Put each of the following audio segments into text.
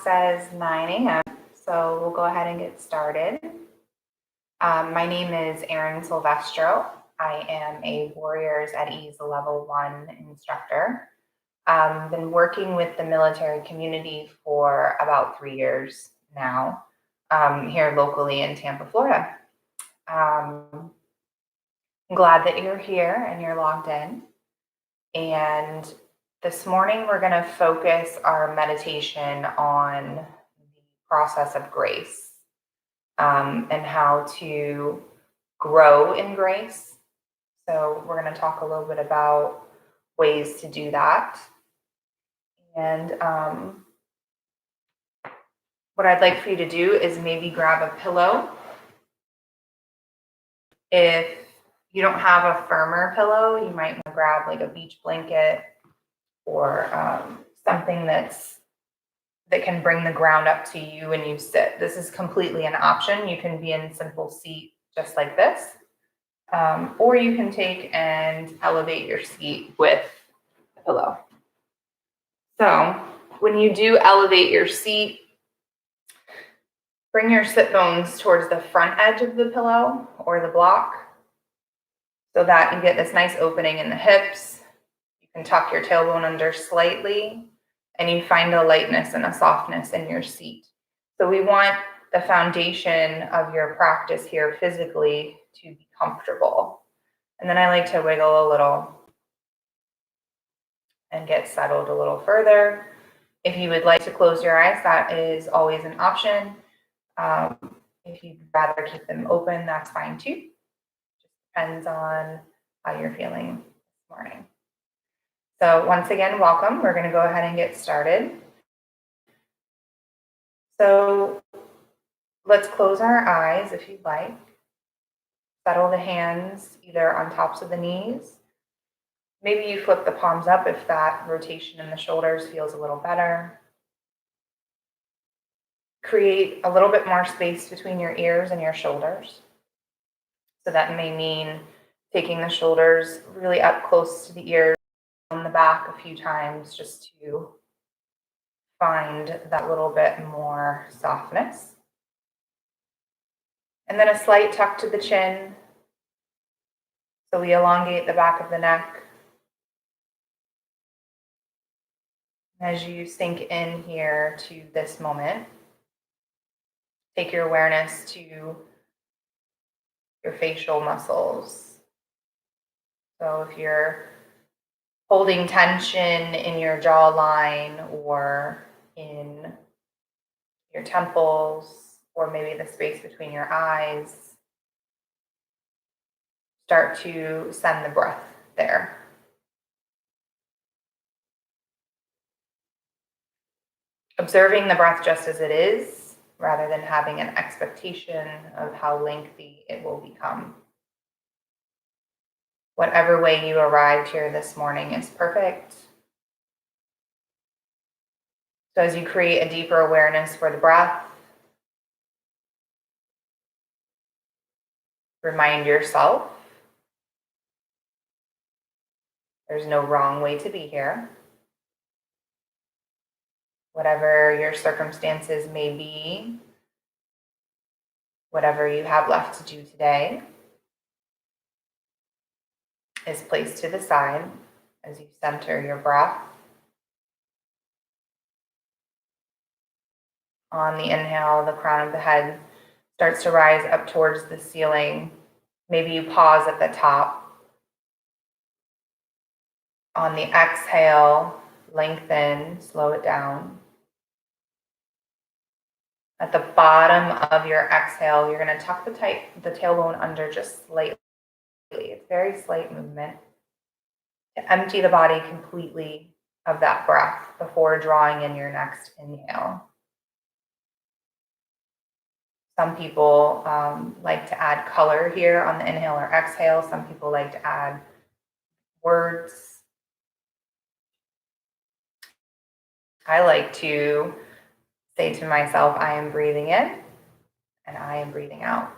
says 9 a.m., so we'll go ahead and get started. My name is Erin Silvestro. I am a Warriors at Ease Level 1 instructor. I've been working with the military community for about 3 years now, here locally in Tampa, Florida. I'm glad that you're here and you're logged in. And this morning, we're going to focus our meditation on the process of grace and how to grow in grace. So we're going to talk a little bit about ways to do that. And what I'd like for you to do is maybe grab a pillow. If you don't have a firmer pillow, you might want to grab like a beach blanket or something that can bring the ground up to you when you sit. This is completely an option. You can be in simple seat just like this, or you can take and elevate your seat with the pillow. So when you do elevate your seat, bring your sit bones towards the front edge of the pillow or the block so that you get this nice opening in the hips. You can tuck your tailbone under slightly and you find a lightness and a softness in your seat. So we want the foundation of your practice here physically to be comfortable. And then I like to wiggle a little and get settled a little further. If you would like to close your eyes, that is always an option. If you'd rather keep them open, that's fine too. Just depends on how you're feeling this morning. So once again, welcome. We're going to go ahead and get started. So let's close our eyes if you'd like. Settle the hands either on tops of the knees. Maybe you flip the palms up if that rotation in the shoulders feels a little better. Create a little bit more space between your ears and your shoulders. So that may mean taking the shoulders really up close to the ears, on the back a few times just to find that little bit more softness. And then a slight tuck to the chin. So we elongate the back of the neck. As you sink in here to this moment, take your awareness to your facial muscles. So if you're holding tension in your jawline or in your temples, or maybe the space between your eyes, start to send the breath there. Observing the breath just as it is, rather than having an expectation of how lengthy it will become. Whatever way you arrived here this morning is perfect. So as you create a deeper awareness for the breath, remind yourself there's no wrong way to be here. Whatever your circumstances may be, whatever you have left to do today is placed to the side as you center your breath. On the inhale, the crown of the head starts to rise up towards the ceiling. Maybe you pause at the top. On the exhale, lengthen, slow it down. At the bottom of your exhale, you're going to tuck the tailbone under just slightly. It's very slight movement to empty the body completely of that breath before drawing in your next inhale. Some people like to add color here on the inhale or exhale. Some people like to add words. I like to say to myself, I am breathing in and I am breathing out.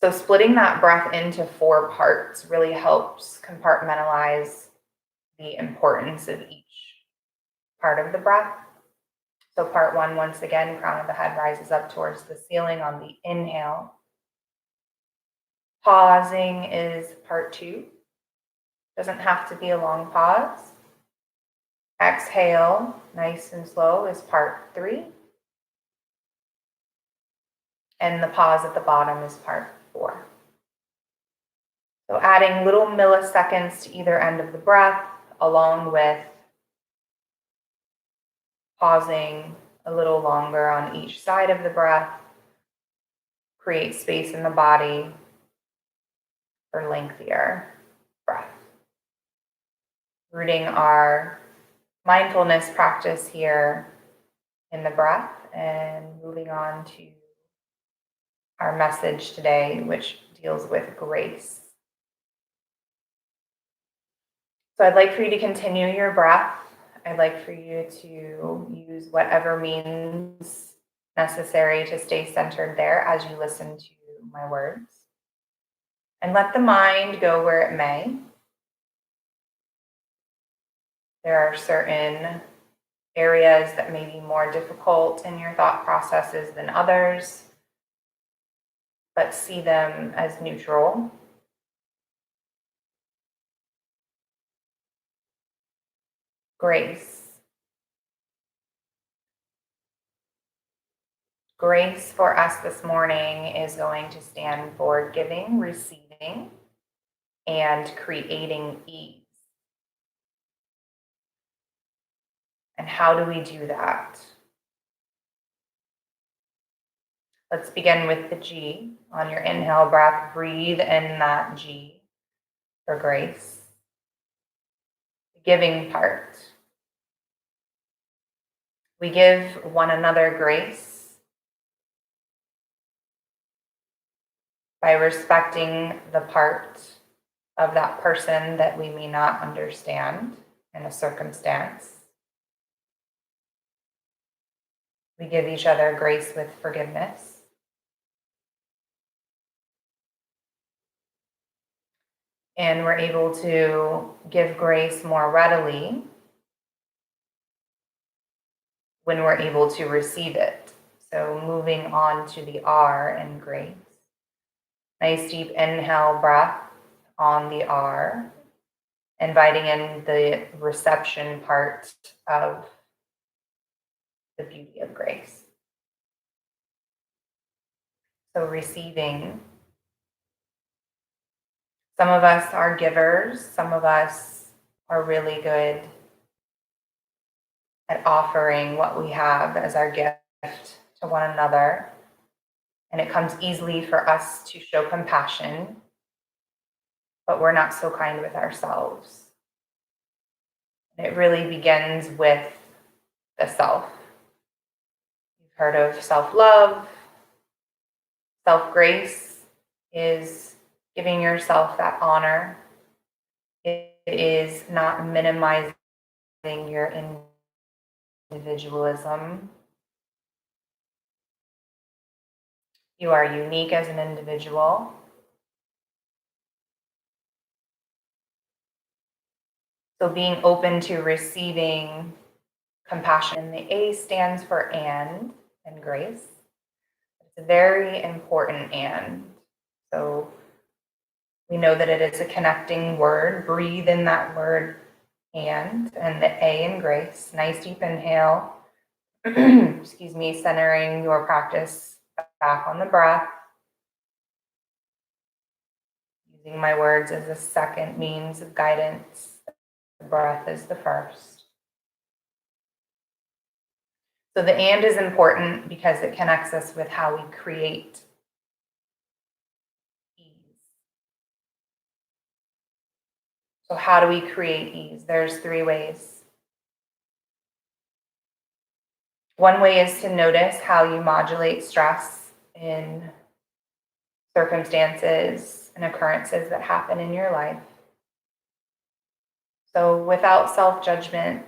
So splitting that breath into 4 parts really helps compartmentalize the importance of each part of the breath. So part one, once again, crown of the head rises up towards the ceiling on the inhale. Pausing is part two. Doesn't have to be a long pause. Exhale, nice and slow, is part three. And the pause at the bottom is part four. So adding little milliseconds to either end of the breath, along with pausing a little longer on each side of the breath, create space in the body for lengthier breath. Rooting our mindfulness practice here in the breath and moving on to our message today, which deals with grace. So I'd like for you to continue your breath. I'd like for you to use whatever means necessary to stay centered there as you listen to my words. And let the mind go where it may. There are certain areas that may be more difficult in your thought processes than others, but see them as neutral. Grace. Grace for us this morning is going to stand for giving, receiving, and creating ease. And how do we do that? Let's begin with the G. On your inhale breath, breathe in that G for grace. The giving part. We give one another grace by respecting the part of that person that we may not understand in a circumstance. We give each other grace with forgiveness. And we're able to give grace more readily when we're able to receive it. So moving on to the R in grace. Nice deep inhale breath on the R, inviting in the reception part of the beauty of grace. So receiving. Some of us are givers. Some of us are really good at offering what we have as our gift to one another. And it comes easily for us to show compassion, but we're not so kind with ourselves. And it really begins with the self. You've heard of self-love. Self-grace is giving yourself that honor. It is not minimizing your individualism. You are unique as an individual. So being open to receiving compassion. The A stands for and grace. It's a very important and. So we know that it is a connecting word. Breathe in that word and the A in grace. Nice deep inhale. Excuse me, centering your practice back on the breath. Using my words as a second means of guidance. The breath is the first. So the and is important because it connects us with how we create ease. So how do we create ease? There's three ways. One way is to notice how you modulate stress in circumstances and occurrences that happen in your life. So without self-judgment,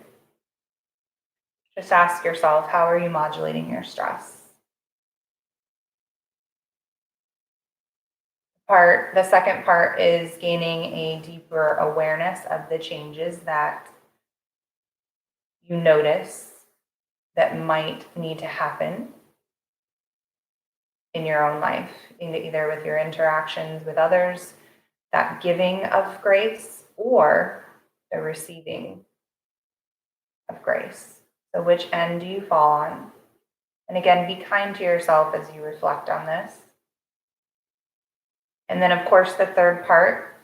just ask yourself, how are you modulating your stress? The second part is gaining a deeper awareness of the changes that you notice that might need to happen in your own life, either with your interactions with others, that giving of grace, or the receiving of grace. So, which end do you fall on? And again, be kind to yourself as you reflect on this. And then, of course, the third part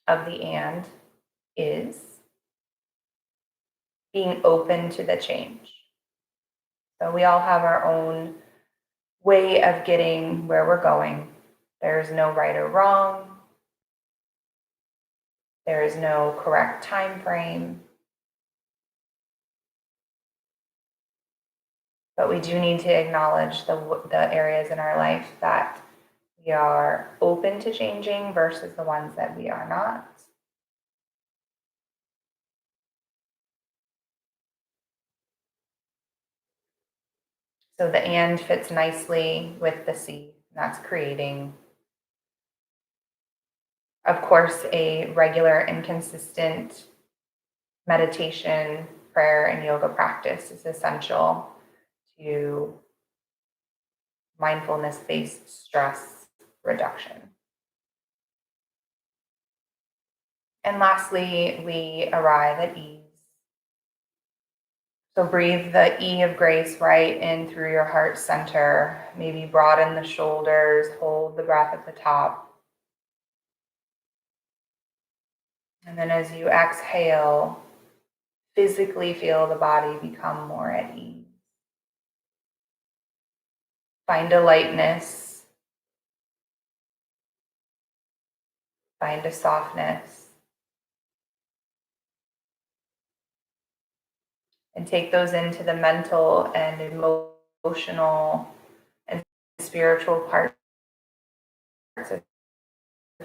of the and is being open to the change. So we all have our own way of getting where we're going. There's no right or wrong. There is no correct time frame. But we do need to acknowledge the areas in our life that we are open to changing versus the ones that we are not. So the and fits nicely with the C, that's creating. Of course, a regular and consistent meditation, prayer, and yoga practice is essential to mindfulness-based stress reduction. And lastly, we arrive at ease. So breathe the E of grace right in through your heart center. Maybe broaden the shoulders, hold the breath at the top. And then as you exhale, physically feel the body become more at ease. Find a lightness. Find a softness. And take those into the mental and emotional and spiritual parts of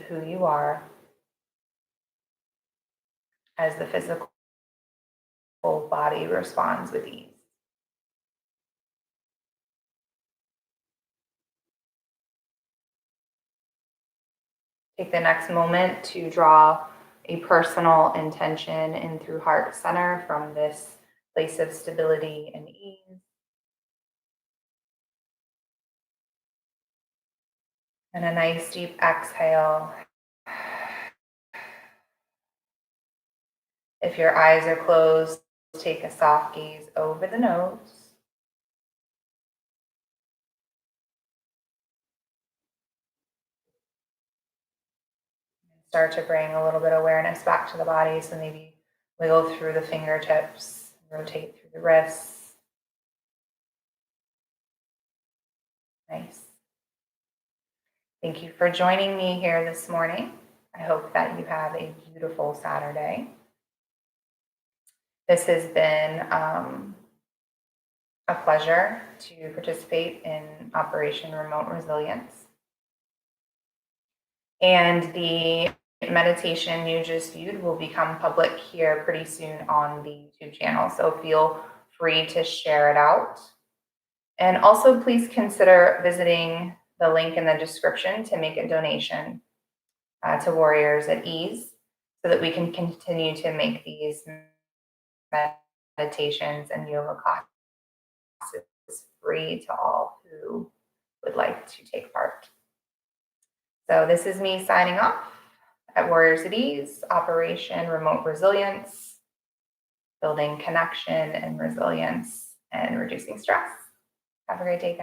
who you are as the physical body responds with ease. Take the next moment to draw a personal intention in through heart center from this place of stability and ease. And a nice deep exhale. If your eyes are closed, take a soft gaze over the nose. Start to bring a little bit of awareness back to the body. So maybe wiggle through the fingertips, rotate through the wrists. Nice. Thank you for joining me here this morning. I hope that you have a beautiful Saturday. This has been a pleasure to participate in Operation Remote Resilience. And the meditation you just viewed will become public here pretty soon on the YouTube channel. So feel free to share it out. And also please consider visiting the link in the description to make a donation to Warriors at Ease so that we can continue to make these meditations and yoga classes free to all who would like to take part. So this is me signing off at Warriors at Ease, Operation Remote Resilience, building connection and resilience and reducing stress. Have a great day, guys.